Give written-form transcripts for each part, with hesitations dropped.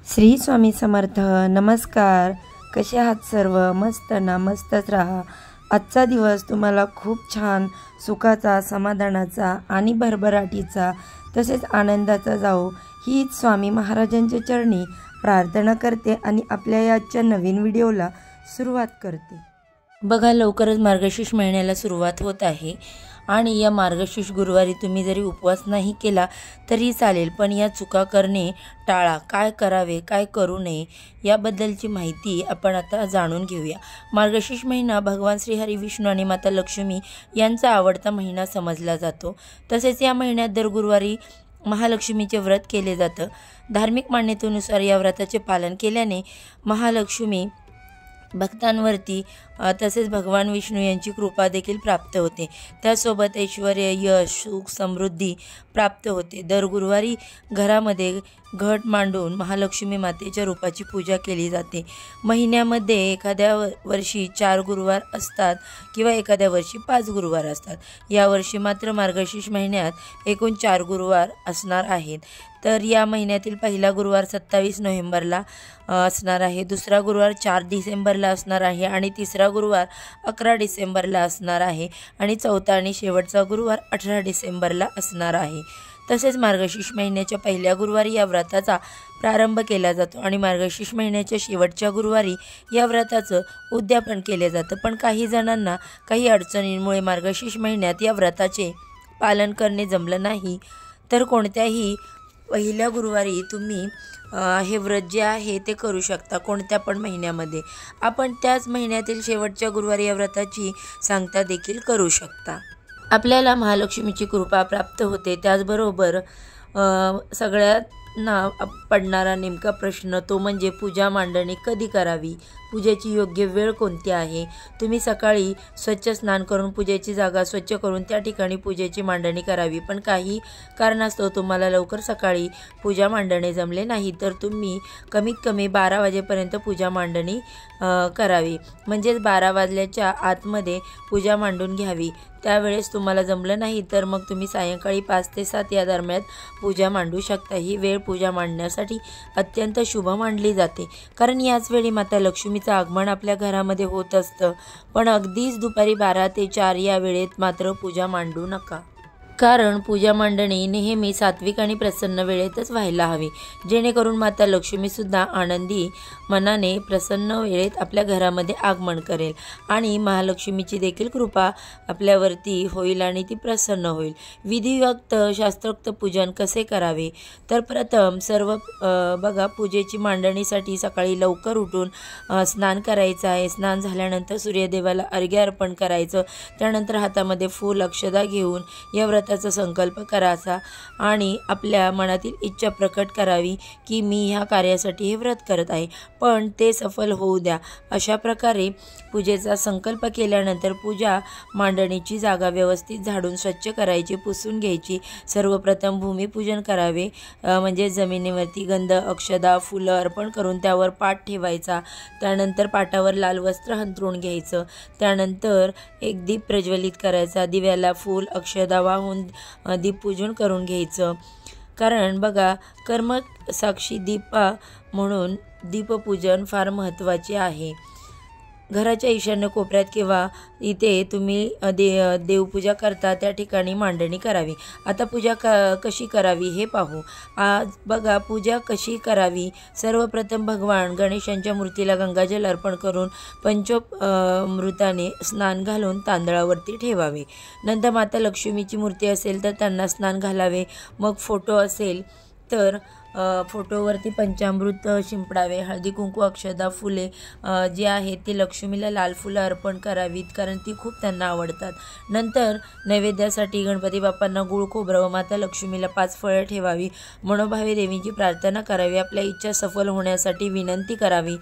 श्री स्वामी समर्थ। नमस्कार, कसे आहात सर्व? मस्त ना? मस्तच राहा। आजचा दिवस तुम्हाला खूप छान सुखाचा, समाधानाचा आणि भरभराटीचा तसेच आनंदाचा जाओ हीच स्वामी महाराजांच्या चरणी प्रार्थना करते आणि आपल्या याच्या नवीन व्हिडिओला सुरुवात करते। बघा, लवकरच मार्गशीर्ष महिन्याला सुरुवात होत आहे आणि या मार्गशीर्ष गुरुवारी तुम्ही जरी उपवास नाही केला तरी चालेल, पण या चुका करणे टाळा। काय करावे, काय करू नये याबद्दलची माहिती आपण आता जाणून घेऊया। मार्गशीर्ष महिना भगवान श्री हरी विष्णू आणि माता लक्ष्मी यांचा आवडता महिना समजला जातो। तसेच या महिन्यात दर गुरुवारी महालक्ष्मीचे व्रत केले जातं। धार्मिक मान्यतेनुसार या व्रताचे पालन केल्याने महालक्ष्मी भक्तांवरती तसेच भगवान विष्णू यांची कृपा देखील प्राप्त होते। त्यासोबत ऐश्वर्य, यश, सुख, समृद्धी प्राप्त होते। दर गुरुवारी घरामध्ये घट मांडून महालक्ष्मी मातेच्या रूपाची पूजा केली जाते। महिन्यामध्ये एखाद्या वर्षी 4 गुरुवार असतात किंवा एखाद्या वर्षी 5 गुरुवार असतात। यावर्षी मात्र मार्गशीर्ष महिन्यात एकूण 4 गुरुवार असणार आहेत। तर या महिन्यातील पहिला गुरुवार 27 नोव्हेंबरला असणार आहे, दुसरा गुरुवार 4 डिसेंबरला असणार आहे आणि तिसरा गुरुवार 11 डिसेंबरला असणार आहे आणि चौथा आणि शेवटचा गुरुवार 18 डिसेंबरला असणार आहे। तसेच मार्गशीर्ष महिन्याच्या पहिल्या गुरुवारी या व्रताचा प्रारंभ केला जातो आणि मार्गशीर्ष महिन्याच्या शेवटच्या गुरुवारी या व्रताचं उद्यापन केले जातं। पण काही जणांना काही अडचणींमुळे मार्गशीर्ष महिन्यात या व्रताचे पालन करणे जमलं नाही, तर कोणत्याही पहिल्या गुरुवारी तुम्ही हे व्रत जे आहे ते करू शकता। कोणत्या पण महिन्यामध्ये आपण त्याच महिन्यातील शेवटच्या गुरुवारी या व्रताची सांगता देखील करू शकता। आपल्याला महालक्ष्मीची कृपा प्राप्त होते। त्याचबरोबर सगळ्यांना पडणारा नेमका प्रश्न तो म्हणजे पूजा मांडणी कधी करावी, पूजेची योग्य वेळ कोणती आहे। तुम्ही सकाळी स्वच्छ स्नान करून पूजेची जागा स्वच्छ करून त्या ठिकाणी पूजेची मांडणी करावी, पण काही कारणास्तव तुम्हाला लवकर सकाळी पूजा मांडणे जमले नाही तर तुम्ही कमीत कमी 12 वाजेपर्यंत पूजा मांडणी करावी, म्हणजेच 12 वाजल्याच्या आतमध्ये पूजा मांडून घ्यावी। त्यावेळेस तुम्हाला जमलं नाही तर मग तुम्ही सायंकाळी 5 ते 7 या दरम्यान पूजा मांडू शकता। ही वेळ पूजा मांडण्यासाठी अत्यंत शुभ मानली जाते, कारण याच वेळी माता लक्ष्मीचं आगमन आपल्या घरामध्ये होत असतं। पण अगदीच दुपारी 12 ते 4 या वेळेत मात्र पूजा मांडू नका, कारण पूजा मांडणी नेहमी सात्विक आणि प्रसन्न वेळेतच व्हायला हवी, जेणेकरून माता लक्ष्मीसुद्धा आनंदी मनाने प्रसन्न वेळेत आपल्या घरामध्ये आगमन करेल आणि महालक्ष्मीची देखील कृपा आपल्यावरती होईल आणि ती प्रसन्न होईल। विधियुक्त शास्त्रोक्त पूजन कसे करावे, तर प्रथम बघा, पूजेची मांडणीसाठी सकाळी लवकर उठून स्नान करायचं आहे। स्नान झाल्यानंतर सूर्यदेवाला अर्घ्य अर्पण करायचं। त्यानंतर हातामध्ये फूल अक्षदा घेऊन या व्रताचा संकल्प करायचा आणि आपल्या मनातील इच्छा प्रकट करावी की मी ह्या कार्यासाठी हे व्रत करत आहे, पण ते सफल होऊ द्या। अशा प्रकारे पूजेचा संकल्प केल्यानंतर पूजा मांडणीची जागा व्यवस्थित झाडून स्वच्छ करायची, पुसून घ्यायची। सर्वप्रथम भूमिपूजन करावे, म्हणजे जमिनीवरती गंध, अक्षदा, फुलं अर्पण करून त्यावर पाट ठेवायचा। त्यानंतर पाटावर लाल वस्त्र अंथरून घ्यायचं। त्यानंतर एक दीप प्रज्वलित करायचा, दिव्याला फूल अक्षदा वाहून दीपपूजन करून घ्यायचं। कारण बघा, कर्म साक्षी दीपा म्हणून दीपपूजन फार महत्त्वाचे आहे। घराच्या ईशान्य कोपऱ्यात किंवा इथे तुम्ही देवपूजा करता त्या ठिकाणी मांडणी करावी। आता पूजा कशी करावी हे पाहू। आज बघा, पूजा कशी करावी। सर्वप्रथम भगवान गणेशांच्या मूर्तीला गंगाजल अर्पण करून पंचामृताने स्नान घालून तांदळावरती ठेवावे। नंतर माता लक्ष्मीची मूर्ती असेल तर त्यांना स्नान घालावे। मग फोटो असेल तर फोटोवरती पंचामृत शिंपडावे। हळदी कुंकू अक्षदा फुले जी आहेत ती लक्ष्मीला लाल फुलं अर्पण करावीत, कारण ती खूप त्यांना आवडतात। नंतर नैवेद्यासाठी गणपती बाप्पांना गुळ खोबरं व माता लक्ष्मीला 5 फळे ठेवावी। मनोभावे देवींची प्रार्थना करावी, आपल्या इच्छा सफल होण्यासाठी विनंती करावी।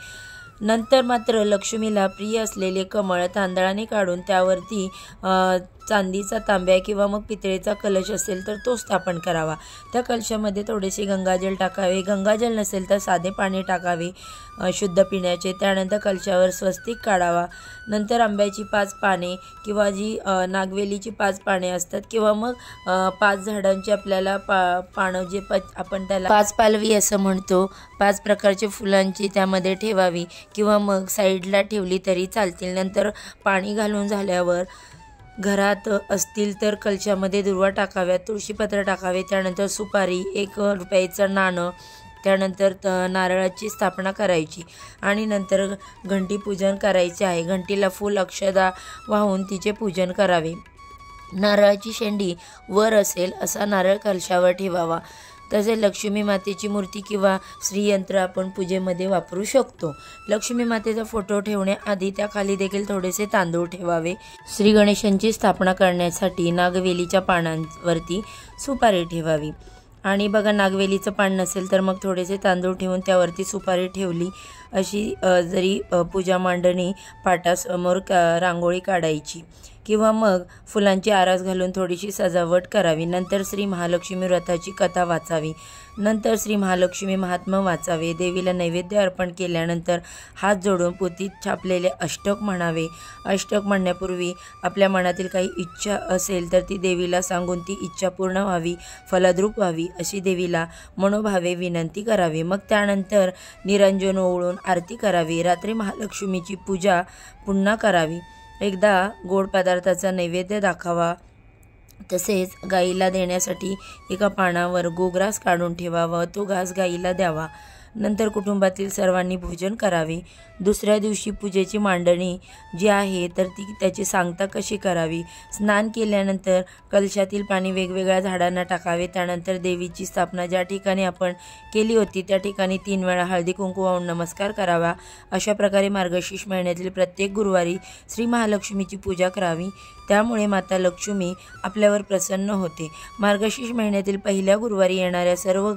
नंतर मात्र लक्ष्मीला प्रिय असलेले कमळ तांदळाने काढून त्यावरती चांदीचा, तांब्या किंवा मग पितळेचा कलश असेल तर तो स्थापन करावा। त्या कलशामध्ये थोडेसे गंगाजल टाकावे, गंगाजल नसेल तर साधे पाणी टाकावे शुद्ध पिण्याचे। त्यानंतर कलशावर स्वस्तिक काढावा। नंतर आंब्याची 5 पाने किंवा जी नागवेलीची 5 पाने असतात किंवा मग 5 झाडांची आपल्याला पानं जे आपण त्याला 5 पालवी असं म्हणतो, 5 प्रकारचे फुलांची त्यामध्ये ठेवावी किंवा मग साईडला ठेवली तरी चालतील। नंतर पाणी घालून झाल्यावर घरात असतील तर कलशामध्ये दुर्वा टाकाव्यात, तुळशीपत्र टाकावे, त्यानंतर सुपारी, 1 रुपयाचं नाणं, त्यानंतर नारळाची स्थापना करायची आणि नंतर घंटी पूजन करायचे आहे। घंटीला फूल अक्षदा वाहून तिचे पूजन करावे। नारळाची शेंडी वर असेल असा नारळ कलशावर ठेवावा। तसेच लक्ष्मी मातेची मूर्ती किंवा श्रीयंत्र आपण पूजेमध्ये वापरू शकतो। लक्ष्मी मातेचा फोटो ठेवण्याआधी त्याखाली देखील थोडेसे तांदूळ ठेवावे। श्री गणेशांची स्थापना करण्यासाठी नागवेलीच्या पानांवरती सुपारी ठेवावी आणि बघा नागवेलीचं पान नसेल तर मग थोडेसे तांदूळ ठेवून त्यावरती सुपारी ठेवली अशी जरी पूजा मांडणी पाटासमोर रांगोळी काढायची किंवा मग फुलांची आरास घालून थोडीशी सजावट करावी। नंतर श्री महालक्ष्मी व्रताची कथा वाचावी। नंतर श्री महालक्ष्मी महात्म्य वाचावे। देवीला नैवेद्य अर्पण केल्यानंतर हात जोडून पोथीत छापलेले अष्टक म्हणावे। अष्टक म्हणण्यापूर्वी आपल्या मनातील काही इच्छा असेल तर ती देवीला सांगून ती इच्छा पूर्ण व्हावी, फलद्रूप व्हावी अशी देवीला मनोभावे विनंती करावी। मग त्यानंतर निरंजन ओवाळून आरती करावी। रात्री महालक्ष्मीची पूजा पुन्हा करावी। एकदा गोड पदार्थाचा नैवेद्य दाखवा। तसेच गाईला देण्यासाठी एका पानावर गोग्रास काढून ठेवावा, तो घास गाईला द्यावा। नंतर कुटुंबातील सर्वांनी भोजन करावे। दुसऱ्या दिवशी पूजेची मांडणी जी आहे तर ती त्याची सांगता कशी करावी। स्नान केल्यानंतर कलशातील पाणी वेगवेगळ्या झाडांना टाकावे। त्यानंतर देवीची स्थापना ज्या ठिकाणी आपण केली होती त्या ठिकाणी 3 वेळा हळदी कुंकू वाहून नमस्कार करावा। अशा प्रकारे मार्गशीर्ष महिन्यातील प्रत्येक गुरुवारी श्री महालक्ष्मीची पूजा करावी, त्यामुळे माता लक्ष्मी आपल्यावर प्रसन्न होते। मार्गशीर्ष महिन्यातील पहिल्या गुरुवारी येणाऱ्या सर्व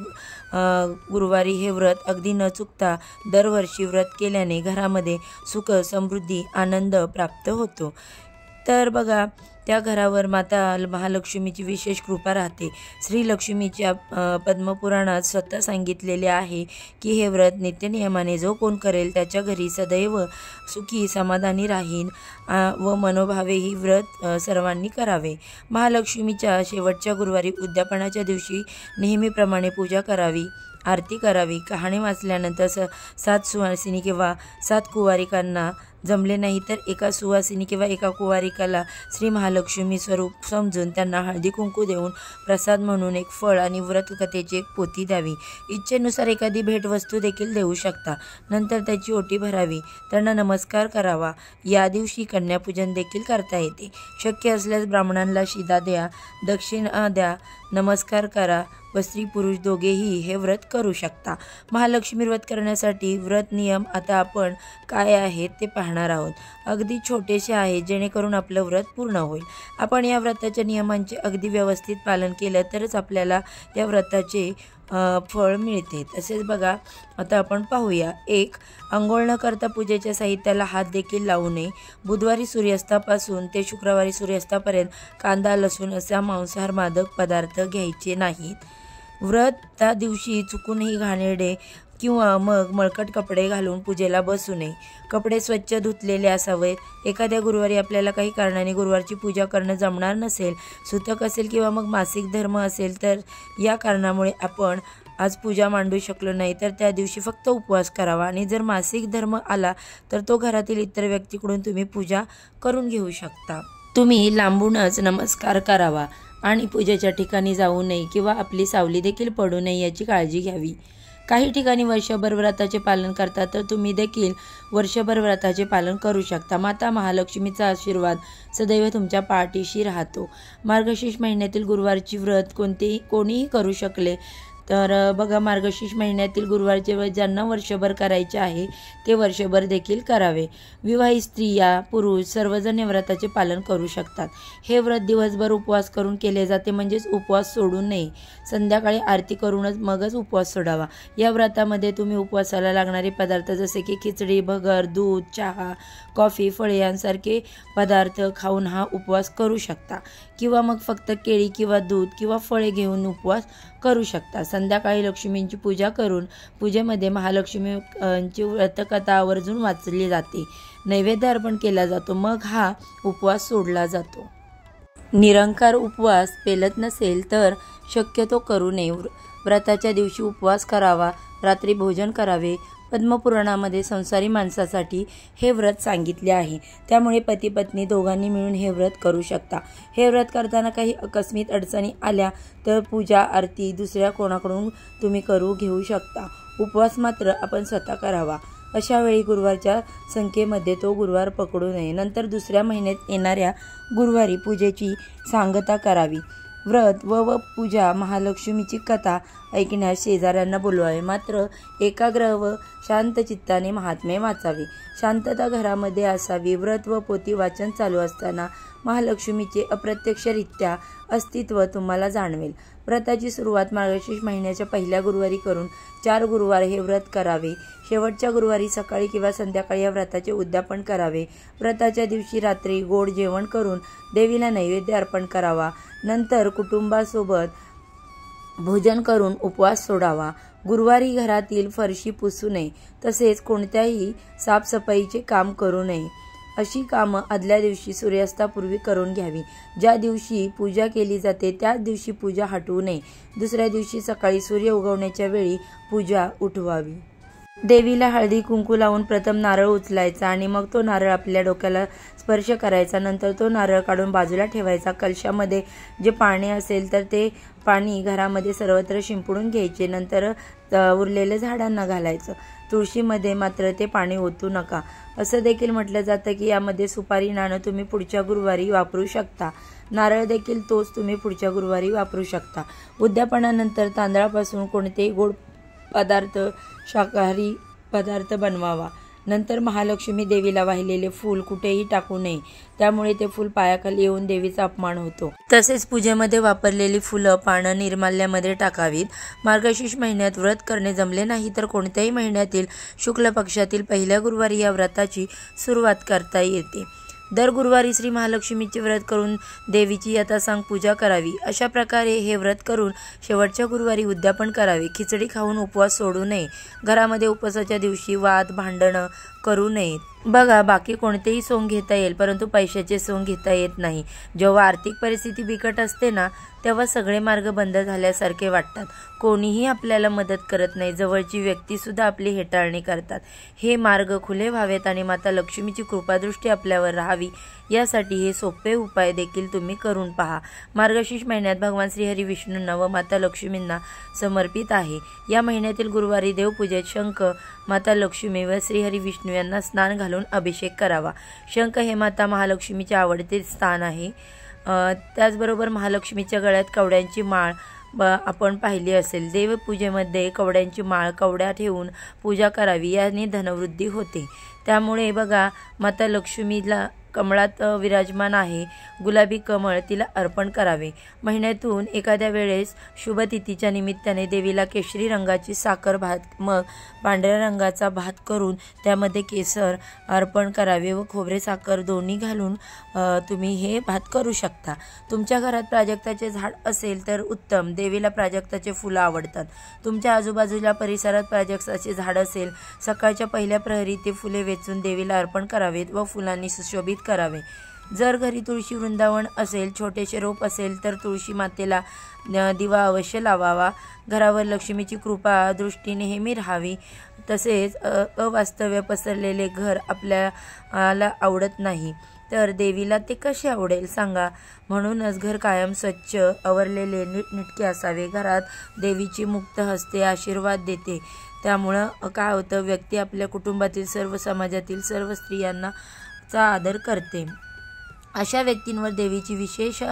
गुरुवारी हे व्रत अगदी न चुकता दरवर्षी व्रत केल्याने घरामध्ये सुख, समृद्धी, आनंद प्राप्त होतो। तर बघा त्या घरावर माता महालक्ष्मीची विशेष कृपा राहते। श्री लक्ष्मीच्या पद्मपुराणात स्वतः सांगितलेले आहे की हे व्रत नित्यनियमाने जो कोण करेल त्याच्या घरी सदैव सुखी समाधानी राहील व मनोभावे ही व्रत सर्वांनी करावे। महालक्ष्मीच्या शेवटच्या गुरुवारी उद्यापनाच्या दिवशी नेहमीप्रमाणे पूजा करावी, आरती करावी। कहाणी वाचल्यानंतर 7 सुवासिनी किंवा 7 कुवारिकांना जमले नाही तर एका सुवासिनी किंवा एका कुवारिकाला श्री महालक्ष्मी स्वरूप समजून त्यांना हळदी कुंकू देऊन प्रसाद म्हणून एक फळ आणि व्रतकथेची एक पोथी द्यावी। इच्छेनुसार एखादी भेटवस्तू देखील देऊ शकता। नंतर त्याची ओटी भरावी, त्यांना नमस्कार करावा। या दिवशी कन्यापूजन देखील करता येते। शक्य असल्यास ब्राह्मणांना शिदा द्या, दक्षिणा द्या, नमस्कार करा व स्त्री पुरुष दोघेही हे व्रत करू शकता। महालक्ष्मी व्रत करण्यासाठी व्रत नियम आता आपण काय आहेत ते पाहणार आहोत। अगदी छोटेसे आहे जेणेकरून आपलं व्रत पूर्ण होईल। आपण या व्रताच्या नियमांचे अगदी व्यवस्थित पालन केलं तरच आपल्याला या व्रताचे फळ मिळते। तसेच बघा आता आपण पाहूया। 1. अंघोळ न करता पूजेच्या साहित्याला हात देखील लावू नये। बुधवारी सूर्यास्तापासून ते शुक्रवारी सूर्यास्तापर्यंत कांदा, लसूण असा मांसाहार मादक पदार्थ घ्यायचे नाहीत। व्रत त्या दिवशी चुकूनही घाणेरडे किंवा मग मळकट कपडे घालून पूजेला बसू नये। कपडे स्वच्छ धुतलेले असावेत। एखाद्या गुरुवारी आपल्याला काही कारणाने गुरुवारची पूजा करणं जमणार नसेल, सुतक असेल किंवा मग मासिक धर्म असेल तर या कारणामुळे आपण आज पूजा मांडू शकलो नाही तर त्या दिवशी फक्त उपवास करावा आणि जर मासिक धर्म आला तर तो घरातील इतर व्यक्तीकडून तुम्ही पूजा करून घेऊ शकता। तुम्ही लांबूनच नमस्कार करावा आणि पूजेच्या ठिकाणी जाऊ नये किंवा आपली सावली देखील पडू नये याची काळजी घ्यावी। काही ठिकाणी वर्षभर व्रताचे पालन करतात तर तुम्ही देखील वर्षभर व्रताचे पालन करू शकता। माता महालक्ष्मीचा आशीर्वाद सदैव तुमच्या पाठीशी राहतो। मार्गशीर्ष महिन्यातील गुरुवारची व्रत कोणीही करू शकले तर बघा, मार्गशीर्ष महिन्यातील गुरुवारचे व्रत ज्यांना वर्षभर करायचे आहे ते वर्षभर देखील करावे. विवाहित स्त्रिया, पुरुष सर्वजण या व्रताचे पालन करू शकतात. हे व्रत दिवसभर उपवास करून केले जाते, म्हणजेच उपवास सोडू नये. संध्याकाळी आरती करूनच मगच उपवास सोडावा. या व्रतामध्ये तुम्ही उपवासाला लागणारे पदार्थ जसे की खिचडी, भगर, दूध, चहा, कॉफी, फळे यांसारखे पदार्थ खाऊन हा उपवास करू शकता, किंवा मग फक्त केळी किंवा दूध किंवा फळे घेऊन उपवास करू शकता. संध्याकाळी लक्ष्मींची पूजा करून पूजेमध्ये महालक्ष्मीची व्रतकथा आवर्जून वाचली जाते. नैवेद्य अर्पण केला जातो, मग हा उपवास सोडला जातो. निरंकार उपवास पेलत नसेल तर शक्यतो करू नये. व्रताच्या दिवशी उपवास करावा, रात्री भोजन करावे. पद्मपुराणामध्ये संसारी माणसासाठी हे व्रत सांगितले आहे, त्यामुळे पती पत्नी दोघांनी मिळून हे व्रत करू शकता. हे व्रत करताना काही आकस्मिक अडचणी आल्या तर पूजा आरती दुसऱ्या कोणाकडून तुम्ही करू घेऊ शकता. उपवास मात्र आपण स्वतः करावा. अशा वेळी गुरुवारच्या संख्येमध्ये तो गुरुवार पकडू नये. नंतर दुसऱ्या महिन्यात येणाऱ्या गुरुवारी पूजेची सांगता करावी. व्रत व पूजा महालक्ष्मीची कथा ऐकण्यास शेजाऱ्यांना बोलवावे. मात्र एकाग्र व शांत चित्ताने महात्म्य वाचावे. शांतता घरामध्ये असावी. व्रत व पोथी वाचन चालू असताना महालक्ष्मीचे अप्रत्यक्षरित्या अस्तित्व तुम्हाला जाणवेल. व्रताची सुरुवात मार्गशीर्ष महिन्याच्या पहिल्या गुरुवारी करून 4 गुरुवार हे व्रत करावे. शेवटच्या गुरुवारी सकाळी किंवा संध्याकाळी या व्रताचे उद्यापन करावे. व्रताच्या दिवशी रात्री गोड जेवण करून देवीला नैवेद्य अर्पण करावा. नंतर कुटुंबासोबत भोजन करून उपवास सोडावा. गुरुवारी घरातील फरशी पुसू नये, तसेच कोणत्याही साफसफाईचे काम करू नये. अशी कामं आदल्या दिवशी सूर्यास्तापूर्वी करून घ्यावी. ज्या दिवशी पूजा केली जाते त्याच दिवशी पूजा हटवू नये. दुसऱ्या दिवशी सकाळी सूर्य उगवण्याच्या वेळी पूजा उठवावी. देवीला हळदी कुंकू लावून प्रथम नारळ उचलायचा आणि मग तो नारळ आपल्या डोक्याला स्पर्श करायचा. नंतर तो नारळ काढून बाजूला ठेवायचा. कलशामध्ये जे पाणी असेल तर ते पाणी घरामध्ये सर्वत्र शिंपडून घ्यायचे. नंतर उरलेलं झाडांना घालायचं. तुळशीमध्ये मात्र ते पाणी ओतू नका. असं देखील म्हटलं जातं की यामध्ये सुपारी नाणं तुम्ही पुढच्या गुरुवारी वापरू शकता. नारळ देखील तोच तुम्ही पुढच्या गुरुवारी वापरू शकता. उद्यापनानंतर तांदळापासून कोणतेही गोड पदार्थ, शाकाहारी पदार्थ बनवावा. नंतर महालक्ष्मी देवीला वाहिलेले फूल कुठेही टाकू नये, त्यामुळे ते फूल पायाखाली येऊन देवीचा अपमान होतो. तसेच पूजेमध्ये वापरलेली फुलं, पानं निर्माल्यामध्ये टाकावीत. मार्गशीर्ष महिन्यात व्रत करणे जमले नाही तर कोणत्याही महिन्यातील शुक्ल पक्षातील पहिल्या गुरुवारी या व्रताची सुरुवात करता येते. दर गुरुवारी श्री महालक्ष्मीचे व्रत करून देवीची यथासांग पूजा करावी. अशा प्रकारे हे व्रत करून शेवटच्या गुरुवारी उद्यापन करावे. खिचडी खाऊन उपवास सोडू नये. घरामध्ये उपवासाच्या दिवशी वाद भांडणं करू नयेत. बघा, बाकी कोणतेही सोंग घेता येईल, परंतु पैशाचे सोंग घेता येत नाही. जेव्हा आर्थिक परिस्थिती बिकट असते ना, तेव्हा सगळे मार्ग बंद झाल्यासारखे वाटतात. कोणीही आपल्याला मदत करत नाही. जवळची व्यक्तीसुद्धा आपली हेटाळणी करतात. हे मार्ग खुले व्हावेत आणि माता लक्ष्मीची कृपादृष्टी आपल्यावर राहावी यासाठी हे सोपे उपाय देखील तुम्ही करून पहा. मार्गशीर्ष महिन्यात भगवान श्रीहरी विष्णूंना व माता लक्ष्मींना समर्पित आहे. या महिन्यातील गुरुवारी देवपूजेत शंख, माता लक्ष्मी व श्रीहरी विष्णू यांना स्नान घालून अभिषेक करावा. शंख हे माता महालक्ष्मीचे आवडते स्थान आहे. त्याचबरोबर महालक्ष्मीच्या गळ्यात कवड्यांची माळ आपण पाहिली असेल. देवपूजेमध्ये कवड्यांची माळ कवड्या ठेवून पूजा करावी. याने धनवृद्धी होते. त्यामुळे बघा, माता लक्ष्मीला कमळात विराजमान आहे. गुलाबी कमळ तिला अर्पण करावे. महिन्यातून एखाद्या वेळेस शुभतिथीच्या निमित्ताने देवीला केशरी रंगाची साखर भात, मग पांढऱ्या रंगाचा भात करून त्यामध्ये केसर अर्पण करावे व खोबरे साखर दोन्ही घालून तुम्ही हे भात करू शकता. तुमच्या घरात प्राजक्ताचे झाड असेल तर उत्तम. देवीला प्राजक्ताचे फुलं आवडतात. तुमच्या आजूबाजूला परिसरात प्राजक्ताचे झाड असेल, सकाळच्या पहिल्या प्रहरी ते फुले वेचून देवीला अर्पण करावेत व फुलांनी सुशोभित करावे. जर घरी तुळशी वृंदावन असेल, छोटेसे रोप असेल तर तुळशी मातेला दिवा अवश्य लावावा. घरावर लक्ष्मीची कृपा दृष्टी नेहमी राहावी. तसेच अवास्तव्य पसरलेले घर आपल्याला आवडत नाही, तर देवीला ते कसे आवडेल सांगा. म्हणूनच घर कायम स्वच्छ, आवरलेले, नीटनेटके असावे. घरात देवीची मुक्त हस्ते आशीर्वाद देते. त्यामुळं काय होतं, व्यक्ती आपल्या कुटुंबातील सर्व, समाजातील सर्व स्त्रियांना चा आदर करते. अशा व्यक्तींवर देवीची विशेष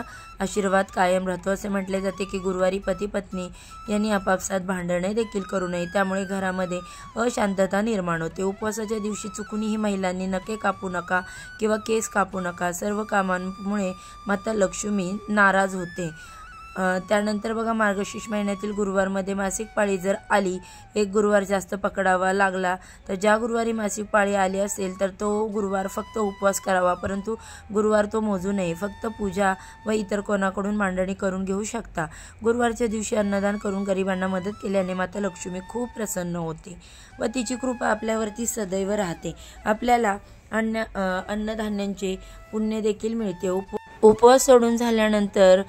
आशीर्वाद कायम राहतो. असे म्हटले जाते की गुरुवारी पती पत्नी यांनी आपापसात भांडणे देखील करू नये, त्यामुळे घरामध्ये अशांतता निर्माण होते. उपवासाच्या दिवशी चुकूनही महिलांनी नखे कापू नका किंवा केस कापू नका. सर्व कामांमुळे माता लक्ष्मी नाराज होते. त्यानंतर बघा, मार्गशीर्ष महिन्यातील गुरुवारमध्ये मासिक पाळी जर आली, एक गुरुवार जास्त पकडावा लागला, तर ज्या गुरुवारी मासिक पाळी आली असेल तर तो गुरुवार फक्त उपवास करावा, परंतु गुरुवार तो मोजू नये. फक्त पूजा व इतर कोणाकडून मांडणी करून घेऊ शकता. गुरुवारच्या दिवशी अन्नदान करून गरिबांना मदत केल्याने माता लक्ष्मी खूप प्रसन्न होते व तिची कृपा आपल्यावरती सदैव राहते. आपल्याला अन्नधान्यांचे पुण्य देखील मिळते. उपवास सोडून झाल्यानंतर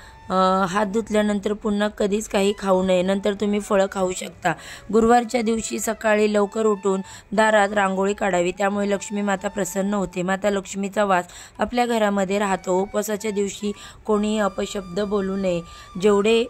हात धुतल्यानंतर पुन्हा कधीच काही खाऊ नये. नंतर तुम्ही फळं खाऊ शकता. गुरुवारच्या दिवशी सकाळी लवकर उठून दारात रांगोळी काढावी, त्यामुळे लक्ष्मी माता प्रसन्न होते. माता लक्ष्मीचा वास आपल्या घरामध्ये राहतो. उपवासाच्या दिवशी कोणीही अपशब्द बोलू नये. जेवढे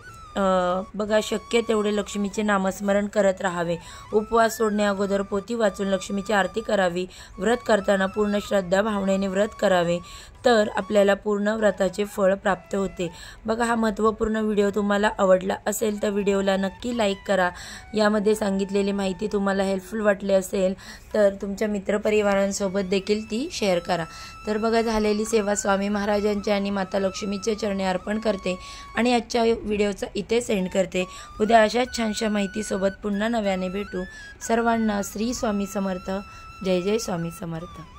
बघा शक्य तेवढे लक्ष्मीचे नामस्मरण करत राहावे. उपवास सोडण्या अगोदर पोथी वाचून लक्ष्मीची आरती करावी. व्रत करताना पूर्ण श्रद्धा भावनेने व्रत करावे, तर आपल्याला पूर्ण व्रताचे फळ प्राप्त होते. बघा, हा महत्त्वपूर्ण व्हिडिओ तुम्हाला आवडला असेल तर व्हिडिओला नक्की लाईक करा. यामध्ये सांगितलेली माहिती तुम्हाला हेल्पफुल वाटली असेल तर तुमच्या मित्रपरिवारांसोबत देखील ती शेअर करा. तर बघा, झालेली सेवा स्वामी महाराजांच्या आणि माता लक्ष्मीच्या चरणी अर्पण करते आणि आजच्या व्हिडिओचा इथे सेंड करते. उद्या अशाच छानशा माहितीसोबत पुन्हा नव्याने भेटू. सर्वांना श्री स्वामी समर्थ. जय जय स्वामी समर्थ.